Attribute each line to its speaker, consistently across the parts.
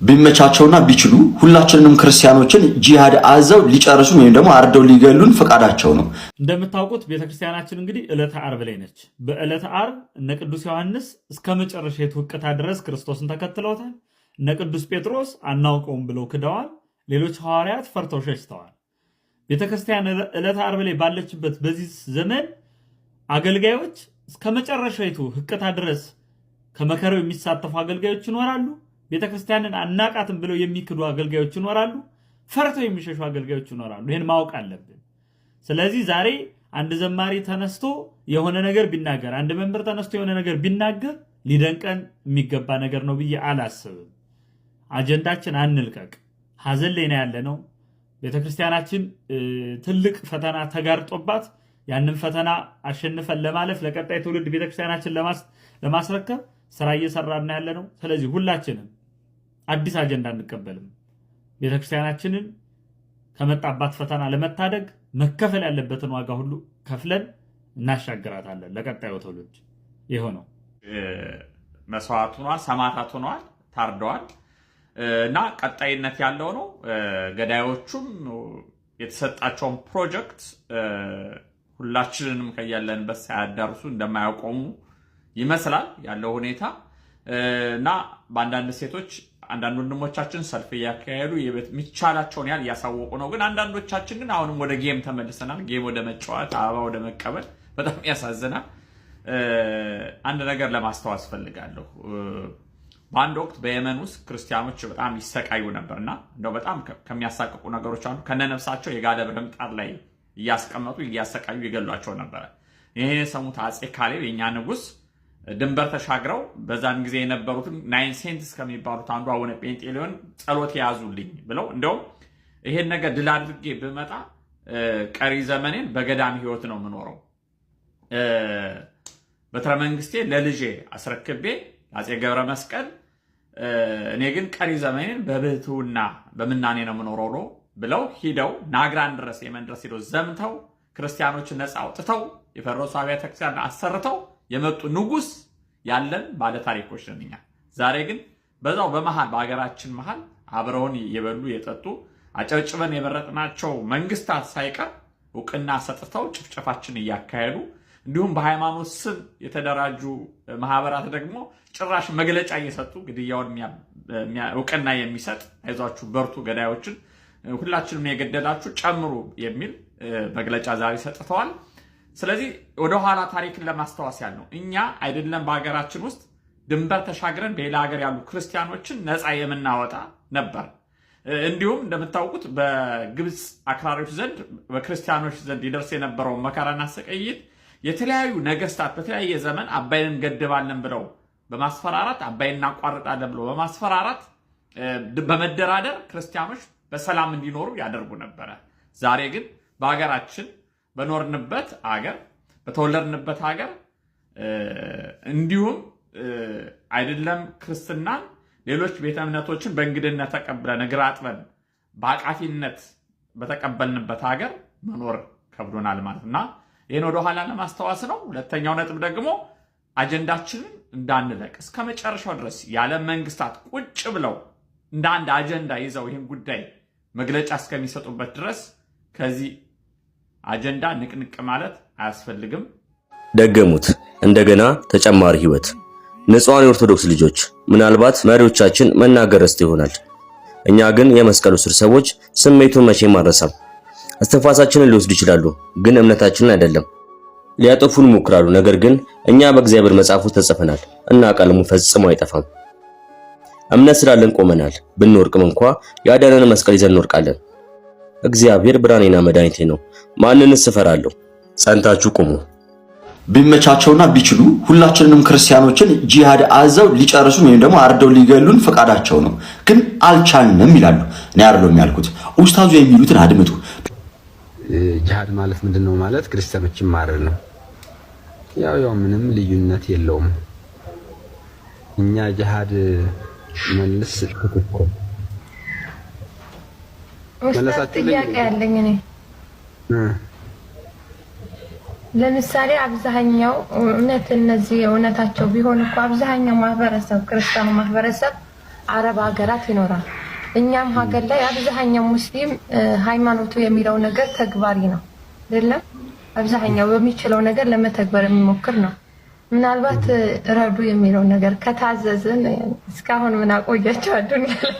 Speaker 1: ቢመቻቸውና ቢችሉ ሁላችንንም ክርስቲያኖችን ጂሃድ አዘው ሊጨርሱን ወይም ደግሞ አርደው ሊገሉን ፈቃዳቸው ነው።
Speaker 2: እንደምታውቁት ቤተክርስቲያናችን እንግዲህ ዕለተ ዓርብ ላይ ነች። በዕለተ ዓርብ እነ ቅዱስ ዮሐንስ እስከ መጨረሻ የትውቅታ ድረስ ክርስቶስን ተከትለውታል። እነ ቅዱስ ጴጥሮስ አናውቀውም ብለው ክደዋል። ሌሎች ሐዋርያት ፈርተው ሸሽተዋል። ቤተክርስቲያን ዕለተ ዓርብ ላይ ባለችበት በዚህ ዘመን አገልጋዮች እስከ መጨረሻይቱ ህቅታ ድረስ ከመከራው የሚሳተፉ አገልጋዮች ይኖራሉ። ቤተክርስቲያንን አናቃትም ብለው የሚክዱ አገልጋዮች ይኖራሉ። ፈርተው የሚሸሹ አገልጋዮች ይኖራሉ። ይሄን ማወቅ አለብን። ስለዚህ ዛሬ አንድ ዘማሪ ተነስቶ የሆነ ነገር ቢናገር፣ አንድ መምህር ተነስቶ የሆነ ነገር ቢናገር ሊደንቀን የሚገባ ነገር ነው ብዬ አላስብም። አጀንዳችን አንልቀቅ። ሐዘን ላይ ነው ያለነው። ቤተክርስቲያናችን ትልቅ ፈተና ተጋርጦባት ያንን ፈተና አሸንፈን ለማለፍ ለቀጣይ ትውልድ ቤተክርስቲያናችን ለማስረከብ ስራ እየሰራን ያለነው። ስለዚህ ሁላችንም አዲስ አጀንዳ እንቀበልም። ቤተክርስቲያናችንን ከመጣባት ፈተና ለመታደግ መከፈል ያለበትን ዋጋ ሁሉ ከፍለን እናሻግራታለን ለቀጣዩ ትውልድ። ይሄው ነው።
Speaker 3: መስዋዕት ሆኗል፣ ሰማዕታት ሆነዋል፣ ታርደዋል እና ቀጣይነት ያለው ነው። ገዳዮቹም የተሰጣቸውን ፕሮጀክት ሁላችንንም ከያለንበት ሳያዳርሱ እንደማያቆሙ ይመስላል ያለው ሁኔታ እና በአንዳንድ ሴቶች አንዳንድ ወንድሞቻችን ሰልፍ እያካሄዱ የሚቻላቸውን ያህል እያሳወቁ ነው። ግን አንዳንዶቻችን ግን አሁንም ወደ ጌም ተመልሰናል። ጌም ወደ መጫወት፣ አበባ ወደ መቀበል። በጣም ያሳዝናል። አንድ ነገር ለማስተዋስ ፈልጋለሁ። በአንድ ወቅት በየመን ውስጥ ክርስቲያኖች በጣም ይሰቃዩ ነበርና እንደው በጣም ከሚያሳቅቁ ነገሮች አንዱ ከነነፍሳቸው የጋለ ብረምጣድ ላይ እያስቀመጡ እያሰቃዩ ይገሏቸው ነበር። ይሄን የሰሙት አጼ ካሌብ የኛ ንጉስ ድንበር ተሻግረው በዛን ጊዜ የነበሩትን 9 ሴንትስ ከሚባሉት አንዱ አቡነ ጴንጤሊዮን ጸሎት ያዙልኝ ብለው እንደውም ይሄን ነገር ድል አድርጌ ብመጣ ቀሪ ዘመኔን በገዳም ህይወት ነው የምኖረው፣ በትረ መንግስቴ ለልጄ አስረክቤ አጼ ገብረ መስቀል፣ እኔ ግን ቀሪ ዘመኔን በብህትውና በምናኔ ነው የምኖረው ብለው ሂደው ናግራን ድረስ የመን ድረስ ሄደው ዘምተው ክርስቲያኖችን ነፃ አውጥተው የፈረሱ አብያተ ክርስቲያን አሰርተው የመጡ ንጉስ ያለን ባለ ታሪኮች ነን እኛ። ዛሬ ግን በዛው በመሃል በአገራችን መሃል አብረውን የበሉ የጠጡ አጨብጭበን የመረጥናቸው መንግስታት ሳይቀር እውቅና ሰጥተው ጭፍጨፋችን እያካሄዱ እንዲሁም በሃይማኖት ስም የተደራጁ ማህበራት ደግሞ ጭራሽ መግለጫ እየሰጡ ግድያውን እውቅና የሚሰጥ አይዟችሁ በርቱ ገዳዮችን ሁላችንም የገደላችሁ ጨምሩ የሚል መግለጫ ዛሬ ሰጥተዋል። ስለዚህ ወደ ኋላ ታሪክን ለማስተዋወስ ያለው እኛ አይደለም በአገራችን ውስጥ ድንበር ተሻግረን በሌላ ሀገር ያሉ ክርስቲያኖችን ነፃ የምናወጣ ነበር። እንዲሁም እንደምታውቁት በግብጽ አክራሪዎች ዘንድ በክርስቲያኖች ዘንድ ይደርስ የነበረው መከራና ሰቀይት የተለያዩ ነገስታት በተለያየ ዘመን አባይን እንገድባለን ብለው በማስፈራራት አባይን እናቋርጣለን ብለው በማስፈራራት በመደራደር ክርስቲያኖች በሰላም እንዲኖሩ ያደርጉ ነበረ። ዛሬ ግን በአገራችን በኖርንበት አገር በተወለድንበት ሀገር እንዲሁም አይደለም ክርስትናን ሌሎች ቤተ እምነቶችን በእንግድነት ተቀብለን እግር አጥበን በአቃፊነት በተቀበልንበት ሀገር መኖር ከብዶናል ማለትና ይሄን ወደ ኋላ ለማስተዋወስ ነው። ሁለተኛው ነጥብ ደግሞ አጀንዳችንን እንዳንለቅ እስከ መጨረሻው ድረስ የዓለም መንግስታት ቁጭ ብለው እንደ አንድ አጀንዳ ይዘው ይሄን ጉዳይ መግለጫ እስከሚሰጡበት ድረስ ከዚህ አጀንዳ ንቅንቅ ማለት አያስፈልግም።
Speaker 4: ደገሙት እንደገና ተጨማሪ ህይወት። ንጹሃን የኦርቶዶክስ ልጆች ምናልባት መሪዎቻችን መናገር ረስቶ ይሆናል። እኛ ግን የመስቀሉ ስር ሰዎች ስሜቱን መቼም አንረሳም። እስትንፋሳችንን ሊወስዱ ይችላሉ፣ ግን እምነታችንን አይደለም። ሊያጠፉን ይሞክራሉ፣ ነገር ግን እኛ በእግዚአብሔር መጽሐፍ ውስጥ ተጽፈናል እና ቃሉ ፈጽሞ አይጠፋም። እምነት ስላለን ቆመናል። ብንወርቅም እንኳን ያዳነን መስቀል ይዘን እንወርቃለን። እግዚአብሔር ብርሃኔና መድኃኒቴ ነው፣ ማንንስ እፈራለሁ? ጸንታችሁ ቁሙ።
Speaker 1: ቢመቻቸውና ቢችሉ ሁላችንንም ክርስቲያኖችን ጂሃድ አዘው ሊጨርሱን ወይም ደግሞ አርደው ሊገሉን ፈቃዳቸው ነው፣ ግን አልቻልንም ይላሉ። እኔ አይደለም ያልኩት፣ ኡስታዙ የሚሉትን አድምጡ።
Speaker 5: ጂሃድ ማለት ምንድነው? ማለት ክርስቲያኖችን ማረድ ነው። ያው ምንም ልዩነት የለውም። እኛ ጂሃድ መልስ ተቆቆ
Speaker 6: መለሳችሁ ጥያቄ ያለኝ እኔ ለምሳሌ አብዛኛው እውነት እነዚህ እውነታቸው ቢሆን እኮ አብዛኛው ማህበረሰብ ክርስቲያኑ ማህበረሰብ አረብ ሀገራት ይኖራል። እኛም ሀገር ላይ አብዛኛው ሙስሊም ሃይማኖቱ የሚለው ነገር ተግባሪ ነው አይደለም። አብዛኛው በሚችለው ነገር ለመተግበር የሚሞክር ነው። ምናልባት ረዱ የሚለው ነገር ከታዘዝን እስካሁን ምን አቆያቸው አዱንያ ላይ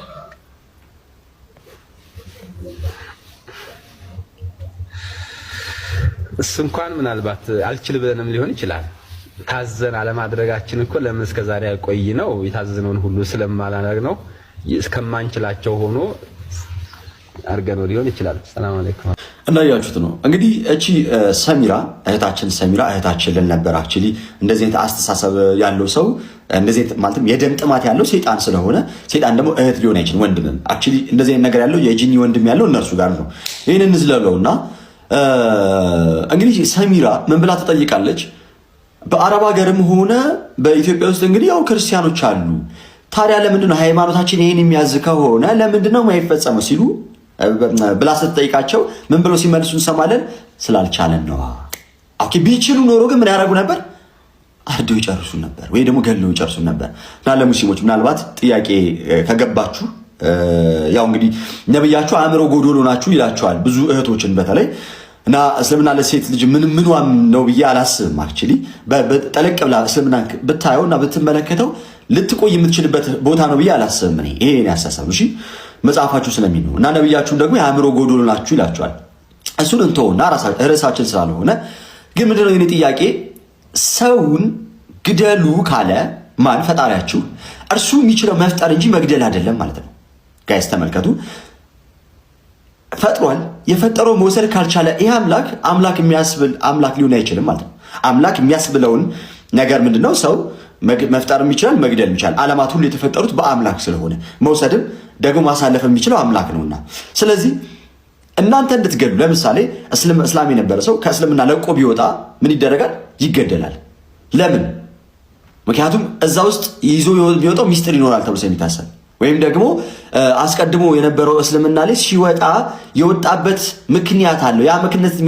Speaker 5: እሱ እንኳን ምናልባት አልችል ብለንም ሊሆን ይችላል። ታዘን አለማድረጋችን እኮ ለምን እስከዛሬ ያቆይ ነው የታዘዝነውን ሁሉ ስለማላደርግ ነው እስከማንችላቸው ሆኖ አርገነው ሊሆን ይችላል። ሰላም አለይኩም።
Speaker 1: እንዳያችሁት ነው እንግዲህ እቺ ሰሚራ እህታችን ልንነበር አክቹሊ እንደዚህ አይነት አስተሳሰብ ያለው ሰው እንደዚህ ማለትም የደም ጥማት ያለው ሰይጣን ስለሆነ ሰይጣን ደግሞ እህት ሊሆን አይችልም ወንድም አክቹሊ እንደዚህ አይነት ነገር ያለው የጂኒ ወንድም ያለው እነርሱ ጋር ነው። ይሄንን ዝለለውና እንግዲህ ሰሚራ ምን ብላ ተጠይቃለች? በአረብ ሀገርም ሆነ በኢትዮጵያ ውስጥ እንግዲህ ያው ክርስቲያኖች አሉ። ታዲያ ለምንድነው ሃይማኖታችን ይሄን የሚያዝ ከሆነ ለምንድነው የማይፈጸመው ሲሉ ብላ ስትጠይቃቸው ምን ብለው ሲመልሱ እንሰማለን? ስላልቻለን ነው። ኦኬ ቢችሉ ኖሮ ግን ምን ያደርጉ ነበር? አርደው ይጨርሱ ነበር ወይ ደግሞ ገለው ይጨርሱ ነበር። እና ለሙስሊሞች ምናልባት ጥያቄ ከገባችሁ ያው እንግዲህ ነብያችሁ አእምሮ ጎዶሎ ናችሁ ይላቸዋል ብዙ እህቶችን በተለይ እና እስልምና ለሴት ልጅ ምንዋም ነው ብዬ አላስብም። አክቹሊ በጠለቅ ብላ እስልምና ብታየውና ብትመለከተው ልትቆይ የምትችልበት ቦታ ነው ብዬ አላስብም። እኔ ይሄን ያሳሰብ እሺ መጽሐፋችሁ ስለሚል ነው። እና ነብያችሁም ደግሞ የአእምሮ ጎዶሎ ናችሁ ይላቸዋል። እሱን እንተውና ርዕሳችን ስላልሆነ ግን ምንድነው የኔ ጥያቄ? ሰውን ግደሉ ካለ ማን? ፈጣሪያችሁ። እርሱ የሚችለው መፍጠር እንጂ መግደል አይደለም ማለት ነው። ጋይስ ተመልከቱ። ፈጥሯል። የፈጠረው መውሰድ ካልቻለ ይሄ አምላክ የሚያስብል አምላክ ሊሆን አይችልም ማለት ነው። አምላክ የሚያስብለውን ነገር ምንድነው? ሰው መፍጠርም ይችላል መግደልም ይችላል። ዓለማት ሁሉ የተፈጠሩት በአምላክ ስለሆነ መውሰድም ደግሞ ማሳለፍ የሚችለው አምላክ ነውና፣ ስለዚህ እናንተ እንድትገሉ ለምሳሌ እስላም የነበረ ሰው ከእስልምና ለቆ ቢወጣ ምን ይደረጋል? ይገደላል። ለምን? ምክንያቱም እዛ ውስጥ ይዞ ቢወጣው ሚስጥር ይኖራል ተብሎ ስለሚታሰብ ወይም ደግሞ አስቀድሞ የነበረው እስልምና ላይ ሲወጣ የወጣበት ምክንያት አለው። ያ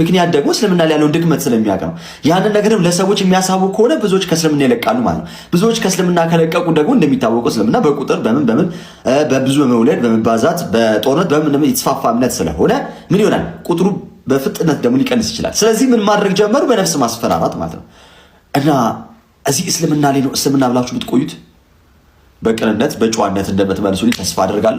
Speaker 1: ምክንያት ደግሞ እስልምና ላይ ያለውን ድክመት ስለሚያውቅ ነው። ያንን ነገርም ለሰዎች የሚያሳውቅ ከሆነ ብዙዎች ከእስልምና ይለቃሉ ማለት ነው። ብዙዎች ከእስልምና ከለቀቁ ደግሞ እንደሚታወቀው እስልምና በቁጥር በምን በብዙ በመውለድ በመባዛት በጦርነት በምን የተስፋፋ እምነት ስለሆነ ምን ይሆናል? ቁጥሩ በፍጥነት ደግሞ ሊቀንስ ይችላል። ስለዚህ ምን ማድረግ ጀመሩ? በነፍስ ማስፈራራት ማለት ነው። እና እዚህ እስልምና ላይ ነው እስልምና ብላችሁ ብትቆዩት በቅንነት በጨዋነት እንደምትመልሱልኝ ተስፋ አደርጋለሁ።